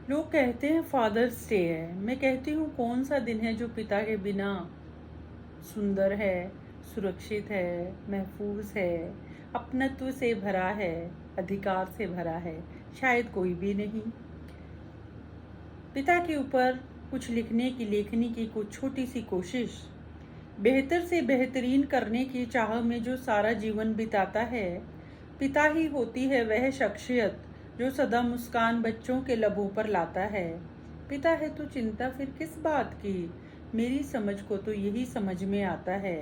लोग कहते हैं फादर्स डे है। मैं कहती हूँ कौन सा दिन है जो पिता के बिना सुंदर है, सुरक्षित है, महफूज है, अपनत्व से भरा है, अधिकार से भरा है। शायद कोई भी नहीं। पिता के ऊपर कुछ लिखने की, लेखनी की कुछ छोटी सी कोशिश, बेहतर से बेहतरीन करने की चाह में जो सारा जीवन बिताता है, पिता ही होती है वह शख्सियत जो सदा मुस्कान बच्चों के लबों पर लाता है। पिता है तो चिंता फिर किस बात की, मेरी समझ को तो यही समझ में आता है।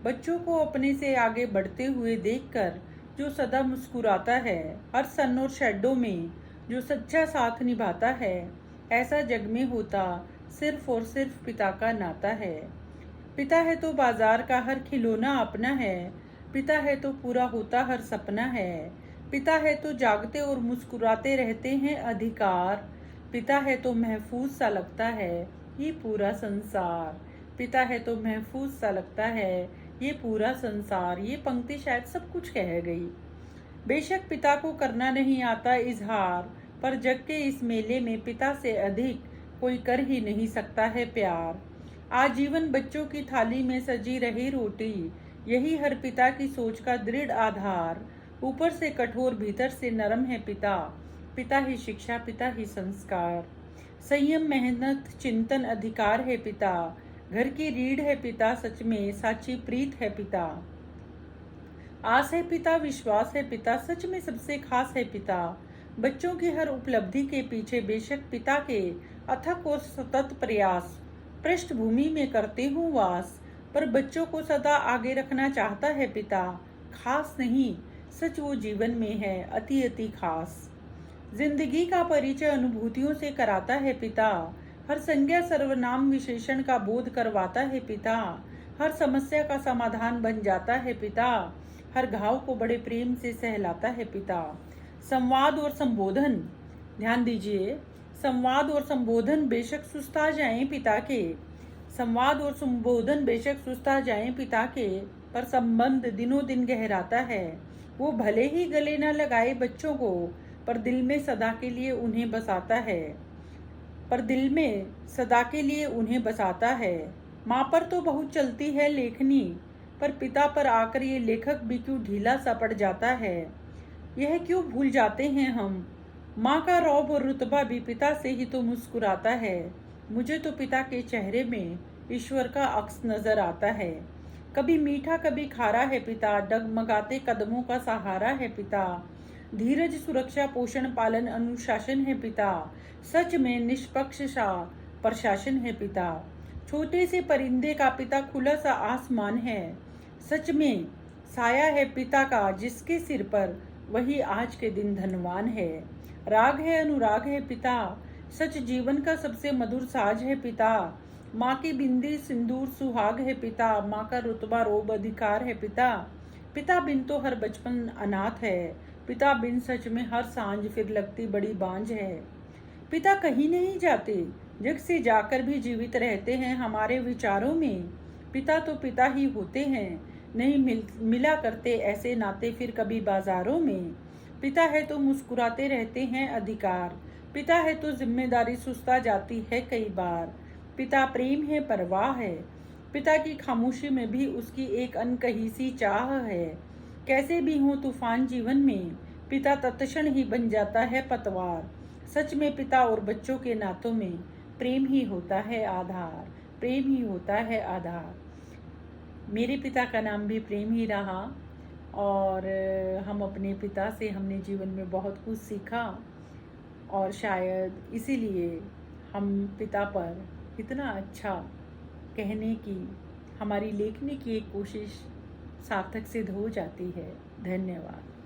बच्चों को अपने से आगे बढ़ते हुए देखकर जो सदा मुस्कुराता है, हर सन और शैडो में जो सच्चा साथ निभाता है, ऐसा जग में होता सिर्फ और सिर्फ पिता का नाता है। पिता है तो बाजार का हर खिलौना अपना है, पिता है तो पूरा होता हर सपना है, पिता है तो जागते और मुस्कुराते रहते हैं अधिकार, पिता है तो महफूज सा लगता है ये पूरा संसार, पिता है तो महफूज सा लगता है ये पूरा संसार। ये पंक्ति शायद सब कुछ कह गई। बेशक पिता को करना नहीं आता इजहार, पर जग के इस मेले में पिता से अधिक कोई कर ही नहीं सकता है प्यार। आजीवन बच्चों की थाली में सजी रही रोटी, यही हर पिता की सोच का दृढ़ आधार। ऊपर से कठोर भीतर से नरम है पिता, पिता ही शिक्षा, पिता ही संस्कार। संयम, मेहनत, चिंतन, अधिकार है पिता, घर की रीढ़ है पिता, सच में साची प्रीत है पिता। आस है पिता, विश्वास है पिता, सच में सबसे खास है पिता। बच्चों की हर उपलब्धि के पीछे बेशक पिता के अथक और सतत प्रयास पृष्ठभूमि में करते हूँ वास, पर बच्चों को सदा आगे रखना चाहता है पिता। खास नहीं, सच वो जीवन में है अति अति खास। जिंदगी का परिचय अनुभूतियों से कराता है पिता, हर संज्ञा सर्वनाम विशेषण का बोध करवाता है पिता। हर समस्या का समाधान बन जाता है पिता, हर घाव को बड़े प्रेम से सहलाता है पिता। संवाद और संबोधन, ध्यान दीजिए, संवाद और संबोधन बेशक सुस्ता जाएं पिता के, संवाद और संबोधन बेशक सुस्ता जाएं पिता के, पर संबंध दिनों दिन गहराता है। वो भले ही गले न लगाए बच्चों को, पर दिल में सदा के लिए उन्हें बसाता है, पर दिल में सदा के लिए उन्हें बसाता है। माँ पर तो बहुत चलती है लेखनी, पर पिता पर आकर ये लेखक भी क्यों ढीला सा पड़ जाता है। यह क्यों भूल जाते हैं हम, माँ का रौब और रुतबा भी पिता से ही तो मुस्कुराता है। मुझे तो पिता के चेहरे में ईश्वर का अक्स नजर आता है। कभी मीठा कभी खारा है पिता, डगमगाते कदमों का सहारा है पिता। धीरज, सुरक्षा, पोषण, पालन, अनुशासन है पिता, सच में निष्पक्ष सा प्रशासन है पिता। छोटे से परिंदे का पिता खुला सा आसमान है, सच में साया है पिता का जिसके सिर पर, वही आज के दिन धनवान है। राग है, अनुराग है पिता, सच जीवन का सबसे मधुर साज है पिता। माँ की बिंदी सिंदूर सुहाग है पिता, माँ का रुतबा रोब अधिकार है पिता। पिता बिन तो हर बचपन अनाथ है, पिता बिन सच में हर सांझ फिर लगती बड़ी बांझ है। पिता कहीं नहीं जाते, जग से जाकर भी जीवित रहते हैं हमारे विचारों में। पिता तो पिता ही होते हैं, नहीं मिला करते ऐसे नाते फिर कभी बाजारों में। पिता है तो मुस्कुराते रहते हैं अधिकार, पिता है तो जिम्मेदारी सुस्ता जाती है कई बार। पिता प्रेम है, परवाह है, पिता की खामोशी में भी उसकी एक अनकही सी चाह है। कैसे भी हो तूफान जीवन में, पिता तत्क्षण ही बन जाता है पतवार। सच में पिता और बच्चों के नातों में प्रेम ही होता है आधार, प्रेम ही होता है आधार। मेरे पिता का नाम भी प्रेम ही रहा, और हम अपने पिता से हमने जीवन में बहुत कुछ सीखा, और शायद इसीलिए हम पिता पर इतना अच्छा कहने की, हमारी लेखने की एक कोशिश सार्थक सिद्ध हो जाती है। धन्यवाद।